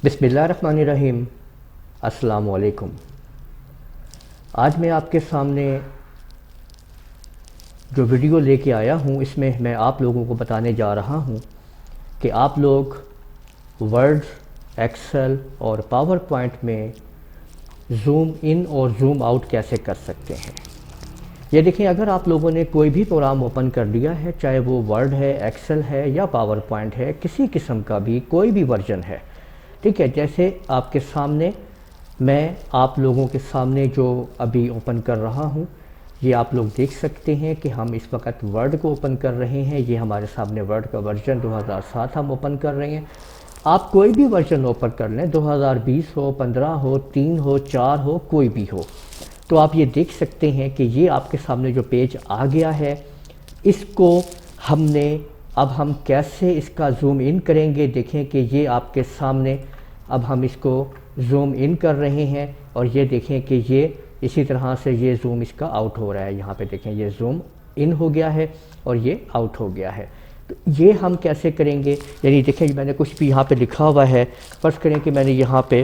بسم اللہ الرحمن الرحیم۔ السلام علیکم۔ آج میں آپ کے سامنے جو ویڈیو لے کے آیا ہوں اس میں میں آپ لوگوں کو بتانے جا رہا ہوں کہ آپ لوگ ورڈ، ایکسل اور پاور پوائنٹ میں زوم ان اور زوم آؤٹ کیسے کر سکتے ہیں۔ یہ دیکھیں، اگر آپ لوگوں نے کوئی بھی پروگرام اوپن کر لیا ہے، چاہے وہ ورڈ ہے، ایکسل ہے یا پاور پوائنٹ ہے، کسی قسم کا بھی کوئی بھی ورژن ہے، ٹھیک ہے، جیسے آپ کے سامنے میں آپ لوگوں کے سامنے جو ابھی اوپن کر رہا ہوں، یہ آپ لوگ دیکھ سکتے ہیں کہ ہم اس وقت ورڈ کو اوپن کر رہے ہیں۔ یہ ہمارے سامنے ورڈ کا ورژن 2007 ہم اوپن کر رہے ہیں۔ آپ کوئی بھی ورژن اوپن کر لیں، 2020 ہو، 15 ہو، 3 ہو، 4 ہو، کوئی بھی ہو، تو آپ یہ دیکھ سکتے ہیں کہ یہ آپ کے سامنے جو پیج آ گیا ہے، اس کو اب ہم کیسے اس کا زوم ان کریں گے۔ دیکھیں کہ یہ آپ کے سامنے اب ہم اس کو زوم ان کر رہے ہیں، اور یہ دیکھیں کہ یہ اسی طرح سے یہ زوم اس کا آؤٹ ہو رہا ہے۔ یہاں پہ دیکھیں یہ زوم ان ہو گیا ہے اور یہ آؤٹ ہو گیا ہے۔ تو یہ ہم کیسے کریں گے، یعنی دیکھیں میں نے کچھ بھی یہاں پہ لکھا ہوا ہے، فرض کریں کہ میں نے یہاں پہ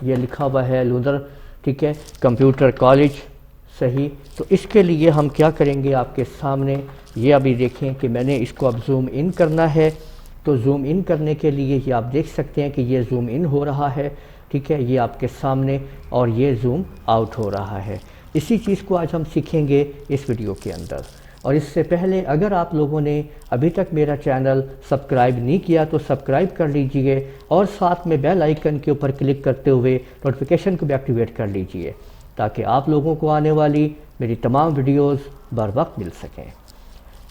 یہ لکھا ہوا ہے لونر، ٹھیک ہے، کمپیوٹر کالج، صحیح۔ تو اس کے لیے ہم کیا کریں گے، آپ کے سامنے یہ ابھی دیکھیں کہ میں نے اس کو اب زوم ان کرنا ہے۔ تو زوم ان کرنے کے لیے یہ آپ دیکھ سکتے ہیں کہ یہ زوم ان ہو رہا ہے، ٹھیک ہے، یہ آپ کے سامنے، اور یہ زوم آؤٹ ہو رہا ہے۔ اسی چیز کو آج ہم سیکھیں گے اس ویڈیو کے اندر۔ اور اس سے پہلے اگر آپ لوگوں نے ابھی تک میرا چینل سبسکرائب نہیں کیا تو سبسکرائب کر لیجئے، اور ساتھ میں بیل آئیکن کے اوپر کلک کرتے ہوئے نوٹیفیکیشن کو بھی ایکٹیویٹ کر لیجئے، تاکہ آپ لوگوں کو آنے والی میری تمام ویڈیوز بر وقت مل سکیں۔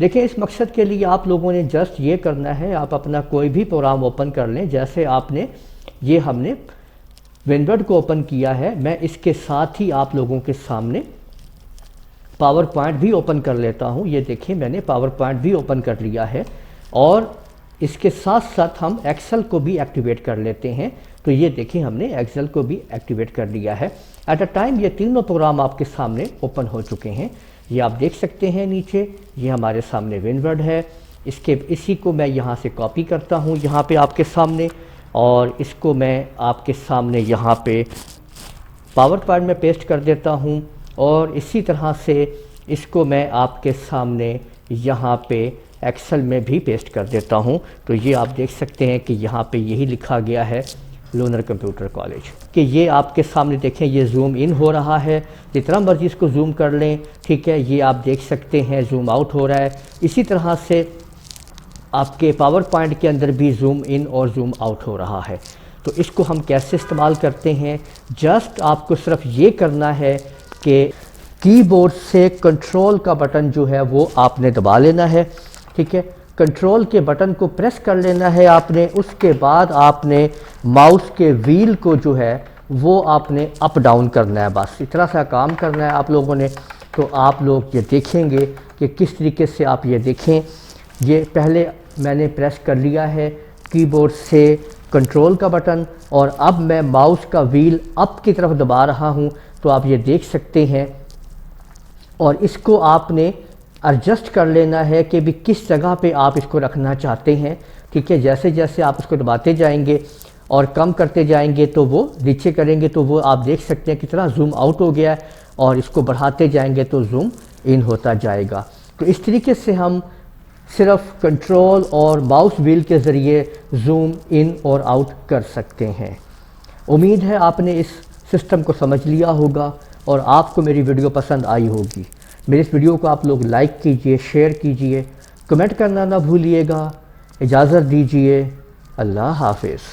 دیکھیں، اس مقصد کے لیے آپ لوگوں نے جسٹ یہ کرنا ہے، آپ اپنا کوئی بھی پروگرام اوپن کر لیں، جیسے ہم نے ونورڈ کو اوپن کیا ہے، میں اس کے ساتھ ہی آپ لوگوں کے سامنے پاور پوائنٹ بھی اوپن کر لیتا ہوں۔ یہ دیکھیں میں نے پاور پوائنٹ بھی اوپن کر لیا ہے، اور اس کے ساتھ ساتھ ہم ایکسل کو بھی ایکٹیویٹ کر لیتے ہیں۔ تو یہ دیکھیں ہم نے ایکسل کو بھی ایکٹیویٹ کر لیا ہے۔ ایٹ اے ٹائم یہ تینوں پروگرام آپ کے سامنے اوپن ہو چکے ہیں۔ یہ آپ دیکھ سکتے ہیں نیچے، یہ ہمارے سامنے ونورڈ ہے۔ اسی کو میں یہاں سے کاپی کرتا ہوں یہاں پہ آپ کے سامنے، اور اس کو میں آپ کے سامنے یہاں پہ پاور پوائنٹ میں پیسٹ کر دیتا ہوں، اور اسی طرح سے اس کو میں آپ کے سامنے یہاں پہ ایکسل میں بھی پیسٹ کر دیتا ہوں۔ تو یہ آپ دیکھ سکتے ہیں کہ یہاں پہ یہی لکھا گیا ہے لونر کمپیوٹر کالج، کہ یہ آپ کے سامنے دیکھیں یہ زوم ان ہو رہا ہے۔ جتنا مرضی اس کو زوم کر لیں، ٹھیک ہے، یہ آپ دیکھ سکتے ہیں زوم آؤٹ ہو رہا ہے۔ اسی طرح سے آپ کے پاور پوائنٹ کے اندر بھی زوم ان اور زوم آؤٹ ہو رہا ہے۔ تو اس کو ہم کیسے استعمال کرتے ہیں، جسٹ آپ کو صرف یہ کرنا ہے کہ کی بورڈ سے کنٹرول کا بٹن جو ہے وہ آپ نے دبا لینا ہے، ٹھیک ہے، کنٹرول کے بٹن کو پریس کر لینا ہے آپ نے۔ اس کے بعد آپ نے ماؤس کے ویل کو جو ہے وہ آپ نے اپ ڈاؤن کرنا ہے، بس اس طرح سا کام کرنا ہے آپ لوگوں نے۔ تو آپ لوگ یہ دیکھیں گے کہ کس طریقے سے آپ یہ دیکھیں، یہ پہلے میں نے پریس کر لیا ہے کی بورڈ سے کنٹرول کا بٹن، اور اب میں ماؤس کا ویل اپ کی طرف دبا رہا ہوں۔ تو آپ یہ دیکھ سکتے ہیں، اور اس کو آپ نے ایڈجسٹ کر لینا ہے کہ بھی کس جگہ پہ آپ اس کو رکھنا چاہتے ہیں، ٹھیک ہے۔ جیسے جیسے آپ اس کو دباتے جائیں گے اور کم کرتے جائیں گے تو وہ نیچے کریں گے تو وہ آپ دیکھ سکتے ہیں کتنا زوم آؤٹ ہو گیا ہے، اور اس کو بڑھاتے جائیں گے تو زوم ان ہوتا جائے گا۔ تو اس طریقے سے ہم صرف کنٹرول اور ماؤس ویل کے ذریعے زوم ان اور آؤٹ کر سکتے ہیں۔ امید ہے آپ نے اس سسٹم کو سمجھ لیا ہوگا، اور آپ کو میری ویڈیو پسند آئی ہوگی۔ میری اس ویڈیو کو آپ لوگ لائک کیجئے، شیئر کیجئے، کمنٹ کرنا نہ بھولیے گا۔ اجازت دیجئے، اللہ حافظ۔